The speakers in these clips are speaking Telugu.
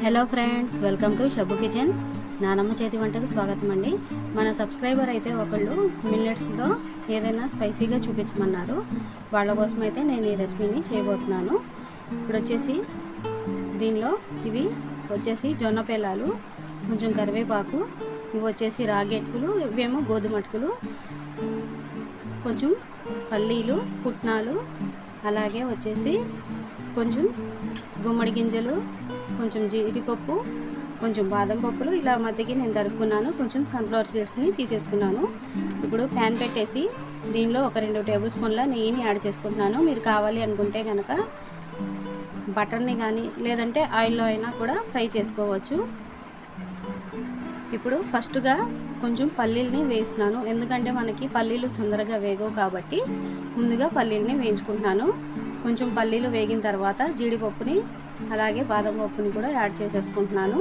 Hello friends, welcome to Shabbu kitchen. నానమ్మ చేతి వంటకు స్వాగతం అండి. మన సబ్స్క్రైబర్ అయితే ఒకళ్ళు మిల్లెట్స్తో ఏదైనా స్పైసీగా చూపించమన్నారు. వాళ్ళ కోసం అయితే నేను ఈ రెసిపీని చేయబోతున్నాను. ఇప్పుడు వచ్చేసి దీనిలో ఇవి వచ్చేసి జొన్న పేలాలు, కొంచెం కరివేపాకు, ఇవి వచ్చేసి రాగి అటుకులు, ఇవేమో గోధుమ అటుకులు, కొంచెం పల్లీలు, పుట్నాలు, అలాగే వచ్చేసి కొంచెం గుమ్మడి గింజలు, కొంచెం జీడిపప్పు, కొంచెం బాదం పప్పులు ఇలా మధ్యకి నేను తరుక్కున్నాను. కొంచెం సన్ఫ్లవర్ సీడ్స్ని తీసేసుకున్నాను. ఇప్పుడు ప్యాన్ పెట్టేసి దీనిలో ఒక 2 టేబుల్ స్పూన్ల నెయ్యిని యాడ్ చేసుకుంటున్నాను. మీరు కావాలి అనుకుంటే కనుక బటర్ని కానీ లేదంటే ఆయిల్లో అయినా కూడా ఫ్రై చేసుకోవచ్చు. ఇప్పుడు ఫస్ట్గా కొంచెం పల్లీలని వేస్తున్నాను, ఎందుకంటే మనకి పల్లీలు తొందరగా వేగవు కాబట్టి ముందుగా పల్లీలని వేయించుకుంటున్నాను. కొంచెం పల్లీలు వేగిన తర్వాత జీడిపప్పుని అలాగే బాదం పప్పుని కూడా యాడ్ చేసేసుకుంటున్నాను.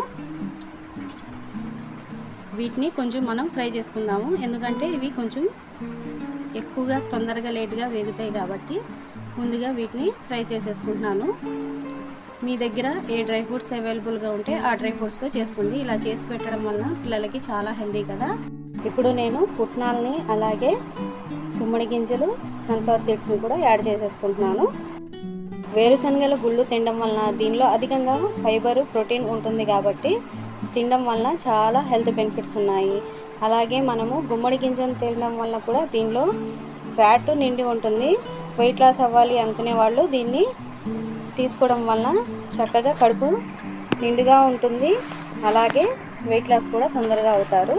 వీటిని కొంచెం మనం ఫ్రై చేసుకుందాము, ఎందుకంటే ఇవి కొంచెం ఎక్కువగా తొందరగా లేట్గా వేగుతాయి కాబట్టి ముందుగా వీటిని ఫ్రై చేసేసుకుంటున్నాను. మీ దగ్గర ఏ డ్రై ఫ్రూట్స్ అవైలబుల్గా ఉంటే ఆ డ్రై ఫ్రూట్స్తో చేసుకోండి. ఇలా చేసి పెట్టడం వల్ల పిల్లలకి చాలా హెల్తీ కదా. ఇప్పుడు నేను పుట్నాలని అలాగే గుమ్మడి గింజలు, సన్ఫ్లవర్ సీడ్స్ని కూడా యాడ్ చేసేసుకుంటున్నాను. వేరుశనగల గుళ్ళు తినడం వలన దీనిలో అధికంగా ఫైబర్, ప్రోటీన్ ఉంటుంది కాబట్టి తినడం వలన చాలా హెల్త్ బెనిఫిట్స్ ఉన్నాయి. అలాగే మనము గుమ్మడి గింజలు తినడం వలన కూడా దీనిలో ఫ్యాట్ నిండి ఉంటుంది. వెయిట్ లాస్ అవ్వాలి అనుకునే వాళ్ళు దీన్ని తీసుకోవడం వలన చక్కగా కడుపు నిండుగా ఉంటుంది, అలాగే వెయిట్ లాస్ కూడా తొందరగా అవుతారు.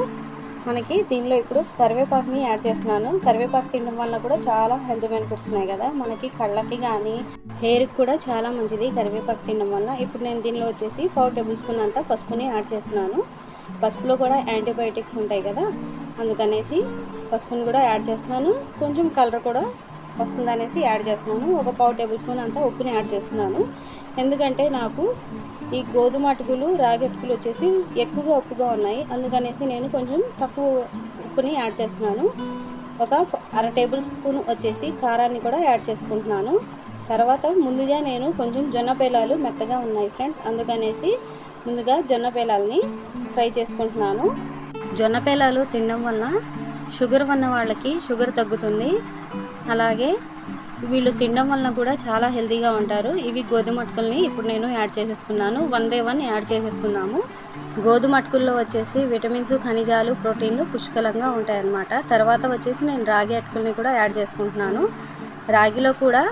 మనకి దీనిలో ఇప్పుడు కరివేపాకుని యాడ్ చేస్తున్నాను. కరివేపాకు తినడం వల్ల కూడా చాలా హెల్త్ బెనిఫిట్స్ ఉన్నాయి కదా, మనకి కళ్ళకి కానీ హెయిర్కి కూడా చాలా మంచిది కరివేపాకు తినడం వల్ల. ఇప్పుడు నేను దీనిలో వచ్చేసి 1/4 టేబుల్ స్పూన్ అంతా పసుపుని యాడ్ చేస్తున్నాను. పసుపులో కూడా యాంటీబయాటిక్స్ ఉంటాయి కదా, అందుకనేసి పసుపుని కూడా యాడ్ చేస్తున్నాను. కొంచెం కలర్ కూడా వస్తుందనేసి యాడ్ చేస్తున్నాను. ఒక 1/4 టేబుల్ స్పూన్ అంతా ఉప్పుని యాడ్ చేస్తున్నాను, ఎందుకంటే నాకు ఈ గోధుమ అటుకులు, రాగి అటుకులు వచ్చేసి ఎక్కువగా ఉప్పుగా ఉన్నాయి, అందుకనేసి నేను కొంచెం తక్కువ ఉప్పుని యాడ్ చేస్తున్నాను. ఒక 1/2 టేబుల్ స్పూన్ వచ్చేసి కారాన్ని కూడా యాడ్ చేసుకుంటున్నాను. తర్వాత ముందుగా నేను కొంచెం జొన్న పేలాలు మెత్తగా ఉన్నాయి ఫ్రెండ్స్, అందుకనేసి ముందుగా జొన్న పేలాలని ఫ్రై చేసుకుంటున్నాను. జొన్న పేలాలు తినడం వల్ల షుగర్ ఉన్న వాళ్ళకి షుగర్ తగ్గుతుంది, అలాగే వీళ్ళు తినడం వలన కూడా చాలా హెల్తీగా ఉంటారు. ఇవి గోధుమ అటుకుల్ని ఇప్పుడు నేను యాడ్ చేసేసుకున్నాను. 1 by 1 యాడ్ చేసేసుకుందాము. గోధుమ అటుకుల్లో వచ్చేసి విటమిన్స్, ఖనిజాలు, ప్రోటీన్లు పుష్కలంగా ఉంటాయన్నమాట. తర్వాత వచ్చేసి నేను రాగి అటుకుల్ని కూడా యాడ్ చేసుకుంటున్నాను. రాగిలో కూడా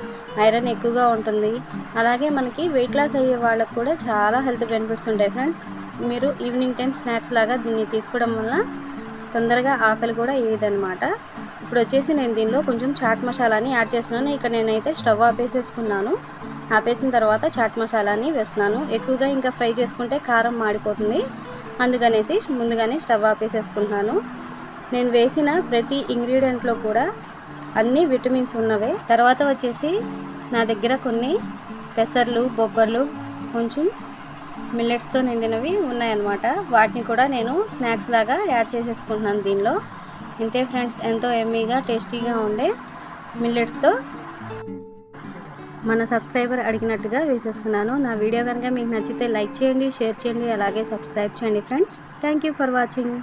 ఐరన్ ఎక్కువగా ఉంటుంది, అలాగే మనకి వెయిట్ లాస్ అయ్యే వాళ్ళకు కూడా చాలా హెల్త్ బెనిఫిట్స్ ఉంటాయి ఫ్రెండ్స్. మీరు ఈవినింగ్ టైం స్నాక్స్ లాగా దీన్ని తీసుకోవడం వల్ల తొందరగా ఆకలి కూడా వేయదనమాట. ఇప్పుడు వచ్చేసి నేను దీనిలో కొంచెం చాట్ మసాలాని యాడ్ చేస్తున్నాను. ఇక నేనైతే స్టవ్ ఆపేసేసుకున్నాను. ఆపేసిన తర్వాత చాట్ మసాలాని వేస్తున్నాను. ఎక్కువగా ఇంకా ఫ్రై చేసుకుంటే కారం మాడిపోతుంది, అందుకనేసి ముందుగానే స్టవ్ ఆపేసేసుకుంటున్నాను. నేను వేసిన ప్రతి ఇంగ్రీడియంట్లో కూడా అన్ని విటమిన్స్ ఉన్నవే. తర్వాత వచ్చేసి నా దగ్గర కొన్ని పెసర్లు, బొబ్బర్లు, కొంచెం మిల్లెట్స్తో నిండినవి ఉన్నాయన్నమాట. వాటిని కూడా నేను స్నాక్స్ లాగా యాడ్ చేసేసుకుంటున్నాను దీనిలో. ఇంతే ఫ్రెండ్స్, ఎంతో ఎమ్మీగా టేస్టీగా ఉండే మిల్లెట్స్తో మన సబ్స్క్రైబర్ అడిగినట్టుగా వేసేసుకున్నాను. నా వీడియో కనుక మీకు నచ్చితే లైక్ చేయండి, షేర్ చేయండి, అలాగే సబ్స్క్రైబ్ చేయండి friends. Thank you for watching.